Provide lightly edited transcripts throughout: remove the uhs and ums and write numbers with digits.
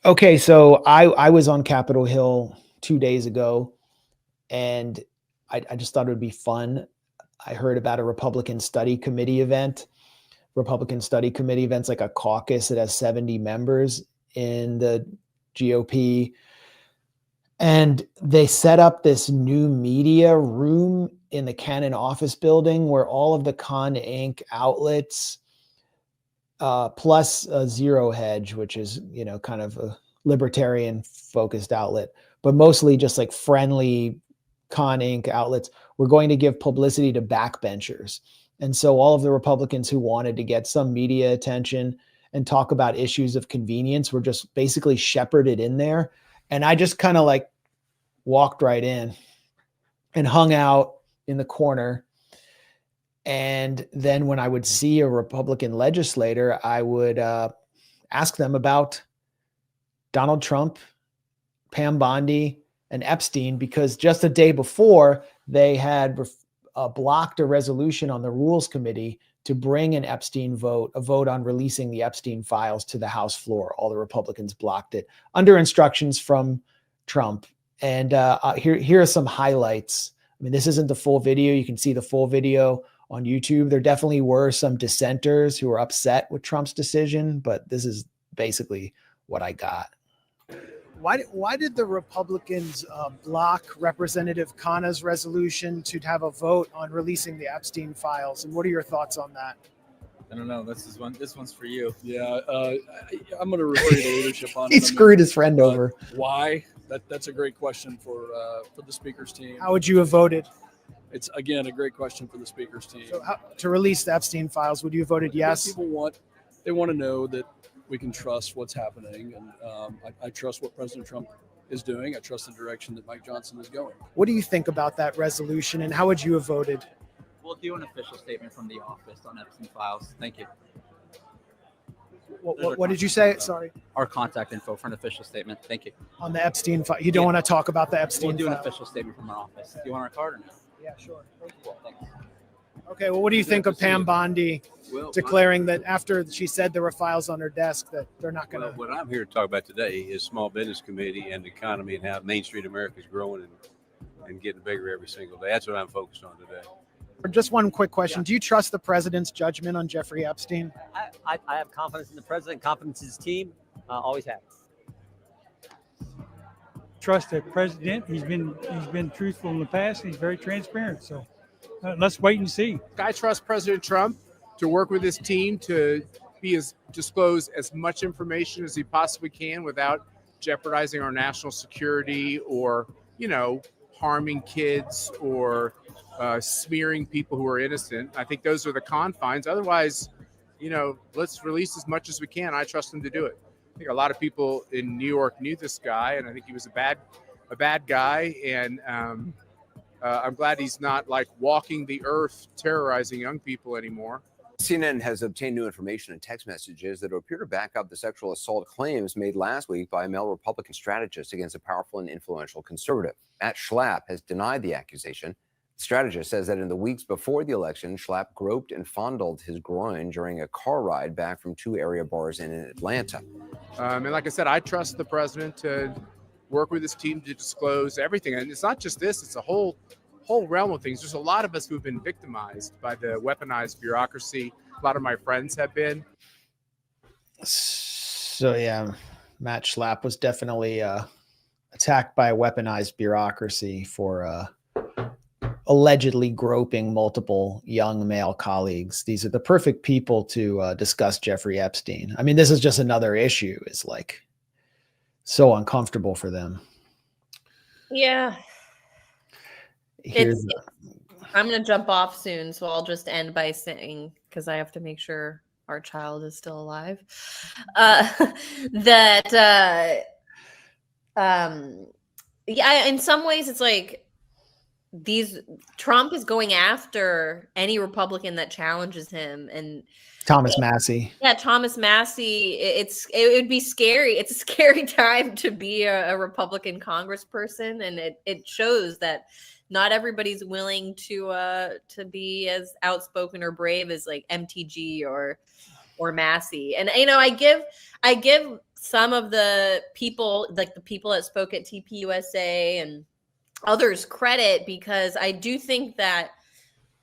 Okay, so I was on Capitol Hill 2 days ago, and I just thought it would be fun. I heard about a Republican Study Committee event. Republican Study Committee event's like a caucus that has 70 members in the GOP. And they set up this new media room in the Cannon office building where all of the Con Inc. outlets, plus Zero Hedge, which is, kind of a libertarian focused outlet, but mostly just like friendly Con Inc. outlets, were going to give publicity to backbenchers. And so all of the Republicans who wanted to get some media attention and talk about issues of convenience were just basically shepherded in there. And I just kind of like walked right in and hung out in the corner. And then when I would see a Republican legislator, I would ask them about Donald Trump, Pam Bondi, and Epstein, because just the day before they had blocked a resolution on the Rules Committee to bring an Epstein vote, a vote on releasing the Epstein files to the House floor. All the Republicans blocked it under instructions from Trump. And here are some highlights. I mean, this isn't the full video. You can see the full video on YouTube. There definitely were some dissenters who were upset with Trump's decision, but this is basically what I got. Why did the Republicans block Representative Khanna's resolution to have a vote on releasing the Epstein files? And what are your thoughts on that? I don't know. This one's for you. Yeah, I'm going to refer you to leadership on it. He screwed his friend over. Why? That's a great question for the speaker's team. How would you have voted? It's, again, a great question for the speaker's team. So to release the Epstein files, would you have voted yes? People want to know that we can trust what's happening, and I trust what President Trump is doing. I trust the direction that Mike Johnson is going. What do you think about that resolution, and how would you have voted? We'll do an official statement from the office on Epstein files. Thank you. What did you say? Sorry. Our contact info for an official statement. Thank you. On the Epstein file. You don't want to talk about the Epstein We'll do an file. official statement from our office. Do you want our card or no? Yeah, sure. Cool, thanks. Okay, well, what do you think of Pam Bondi declaring that after she said there were files on her desk that they're not going to... What I'm here to talk about today is Small Business Committee and the economy and how Main Street America is growing and getting bigger every single day. That's what I'm focused on today. Just one quick question. Yeah. Do you trust the president's judgment on Jeffrey Epstein? I have confidence in the president, confidence in his team. Always have. Trust the president. He's been truthful in the past. He's very transparent. So let's wait and see. I trust President Trump to work with his team to disclose as much information as he possibly can without jeopardizing our national security or, harming kids or smearing people who are innocent. I think those are the confines. Otherwise, let's release as much as we can. I trust him to do it. I think a lot of people in New York knew this guy, and I think he was a bad guy. And I'm glad he's not like walking the earth, terrorizing young people anymore. CNN has obtained new information and text messages that appear to back up the sexual assault claims made last week by a male Republican strategist against a powerful and influential conservative. Matt Schlapp has denied the accusation. The strategist says that in the weeks before the election, Schlapp groped and fondled his groin during a car ride back from two area bars in Atlanta. And like I said, I trust the president to work with his team to disclose everything. And it's not just this, it's a whole realm of things. There's a lot of us who've been victimized by the weaponized bureaucracy. A lot of my friends have been. So yeah, Matt Schlapp was definitely attacked by a weaponized bureaucracy for allegedly groping multiple young male colleagues. These are the perfect people to discuss Jeffrey Epstein. I mean, this is just another issue. It's like so uncomfortable for them. Yeah. I'm going to jump off soon, so I'll just end by saying, because I have to make sure our child is still alive, that in some ways it's like Trump is going after any Republican that challenges him, and Thomas Massie. Yeah, Thomas Massie. It would be scary. It's a scary time to be a Republican congressperson, and it shows that not everybody's willing to be as outspoken or brave as like MTG or Massie. And I give some of the people, like the people that spoke at TPUSA and others, credit, because I do think that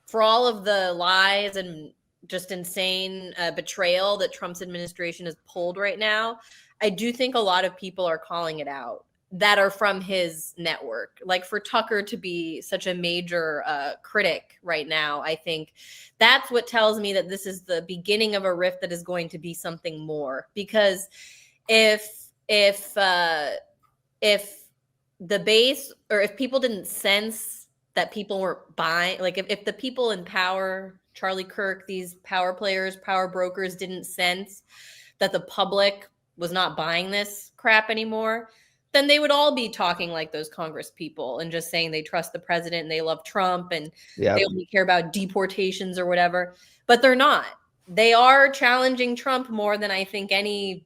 for all of the lies and just insane betrayal that Trump's administration has pulled right now, I do think a lot of people are calling it out that are from his network. Like for Tucker to be such a major critic right now, I think that's what tells me that this is the beginning of a rift that is going to be something more. Because if the base, or if people didn't sense that people weren't buying, like if the people in power, Charlie Kirk, these power players, power brokers, didn't sense that the public was not buying this crap anymore, then they would all be talking like those Congress people and just saying they trust the president and they love Trump and they only care about deportations or whatever. But they're not. They are challenging Trump more than I think any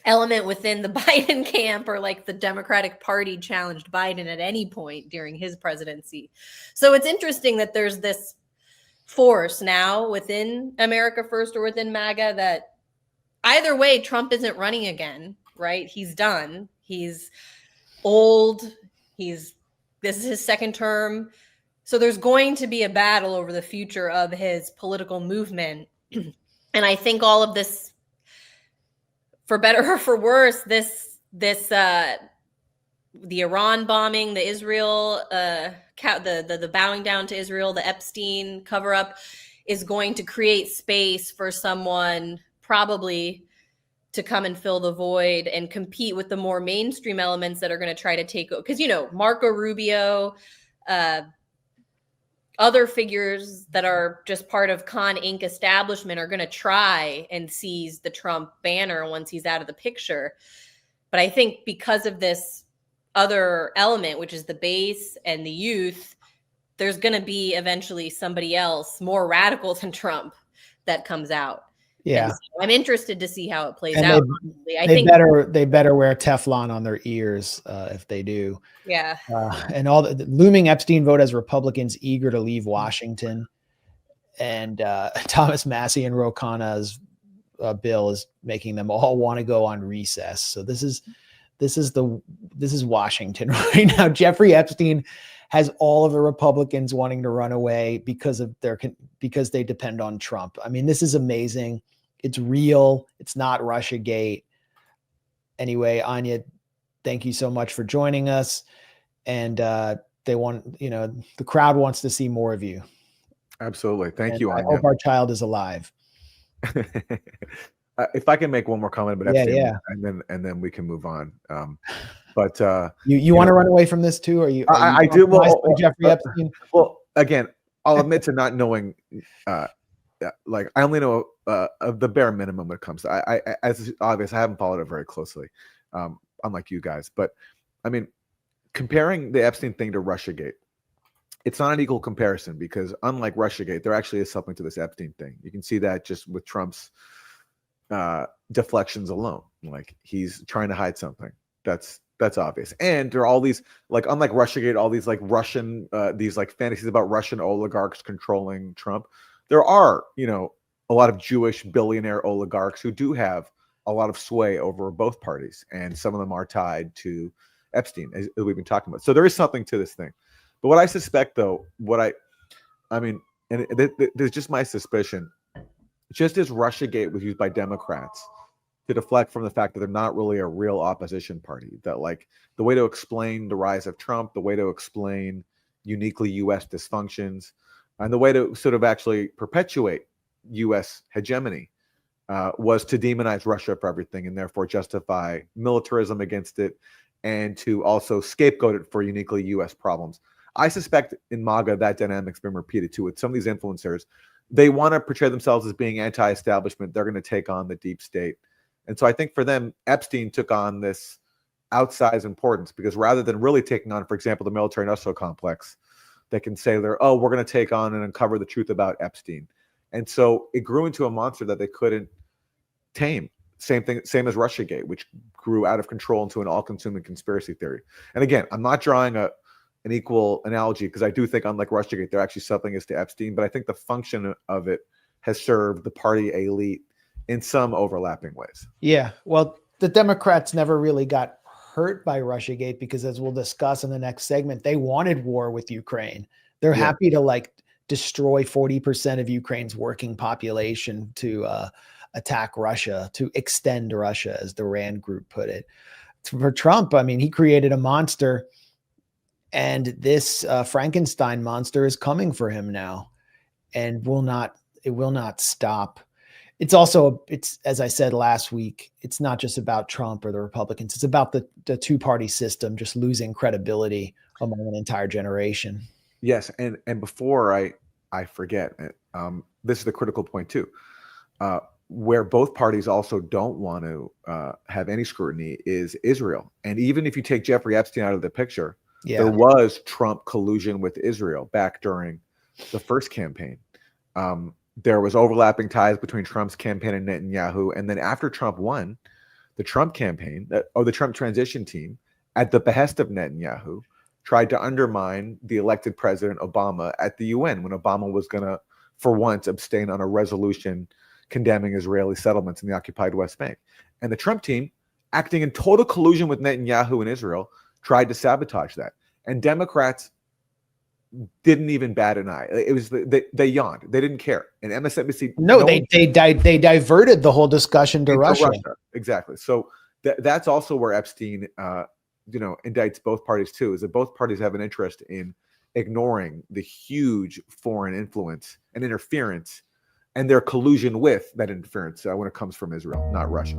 element within the Biden camp or like the Democratic Party challenged Biden at any point during his presidency. So it's interesting that there's this force now within America First or within MAGA that either way, Trump isn't running again, right? He's done. He's old. This is his second term. So there's going to be a battle over the future of his political movement. And I think all of this, for better or for worse, the Iran bombing, the Israel, the bowing down to Israel, the Epstein cover up is going to create space for someone probably to come and fill the void and compete with the more mainstream elements that are going to try to take over. Because, Marco Rubio, other figures that are just part of Con Inc. establishment are going to try and seize the Trump banner once he's out of the picture. But I think because of this other element, which is the base and the youth, there's going to be eventually somebody else more radical than Trump that comes out. Yeah. So I'm interested to see how it plays And out. they better wear Teflon on their ears if they do. Yeah. And all the looming Epstein vote has Republicans eager to leave Washington. And Thomas Massey and Ro Khanna's bill is making them all want to go on recess. So this is Washington right now. Jeffrey Epstein has all of the Republicans wanting to run away because they depend on Trump. I mean, this is amazing. It's real. It's not Russiagate. Anyway, Anya, thank you so much for joining us. And the crowd wants to see more of you. Absolutely. Thank you, Anya. I hope our child is alive. If I can make one more comment about Epstein, and then we can move on. But you want to run away from this too? Or you? I do. Well, Jeffrey Epstein. Well, again, I'll admit to not knowing. I only know of the bare minimum when it comes to. As obvious, I haven't followed it very closely, unlike you guys. But I mean, comparing the Epstein thing to Russiagate, it's not an equal comparison because unlike Russiagate, there actually is something to this Epstein thing. You can see that just with Trump's deflections alone. Like he's trying to hide something. That's obvious. And there are all these, like, unlike Russiagate, all these like Russian, these like fantasies about Russian oligarchs controlling Trump. There are, a lot of Jewish billionaire oligarchs who do have a lot of sway over both parties. And some of them are tied to Epstein, as we've been talking about. So there is something to this thing. But what I suspect, though, there's just my suspicion, just as Russiagate was used by Democrats to deflect from the fact that they're not really a real opposition party, that like the way to explain the rise of Trump, the way to explain uniquely U.S. dysfunctions, and the way to sort of actually perpetuate U.S. hegemony was to demonize Russia for everything and therefore justify militarism against it and to also scapegoat it for uniquely U.S. problems. I suspect in MAGA that dynamic's been repeated too with some of these influencers. They want to portray themselves as being anti-establishment. They're going to take on the deep state. And so I think for them, Epstein took on this outsized importance because rather than really taking on, for example, the military-industrial complex, they can say we're going to take on and uncover the truth about Epstein. And so it grew into a monster that they couldn't tame. Same as Russiagate, which grew out of control into an all-consuming conspiracy theory. And again, I'm not drawing an equal analogy because I do think, unlike Russiagate, there actually something is to Epstein, but I think the function of it has served the party elite in some overlapping ways. Yeah. Well, the Democrats never really got hurt by Russiagate because, as we'll discuss in the next segment, they wanted war with Ukraine. They're happy to like destroy 40% of Ukraine's working population to attack Russia, to extend Russia, as the Rand Group put it. For Trump, I mean, he created a monster, and this Frankenstein monster is coming for him now, and it will not stop. It's also, as I said last week, it's not just about Trump or the Republicans. It's about the two-party system just losing credibility among an entire generation. Yes, and before I forget, this is the critical point too, where both parties also don't want to have any scrutiny is Israel. And even if you take Jeffrey Epstein out of the picture, there was Trump collusion with Israel back during the first campaign. There was overlapping ties between Trump's campaign and Netanyahu. And then after Trump won, the Trump campaign, or the Trump transition team, at the behest of Netanyahu, tried to undermine the elected President Obama at the UN when Obama was going to, for once, abstain on a resolution condemning Israeli settlements in the occupied West Bank. And the Trump team, acting in total collusion with Netanyahu and Israel, tried to sabotage that. And Democrats didn't even bat an eye. It was they yawned. They didn't care. And MSNBC. They diverted the whole discussion to Russia. Exactly. So that's also where Epstein, indicts both parties too. Is that both parties have an interest in ignoring the huge foreign influence and interference, and their collusion with that interference when it comes from Israel, not Russia.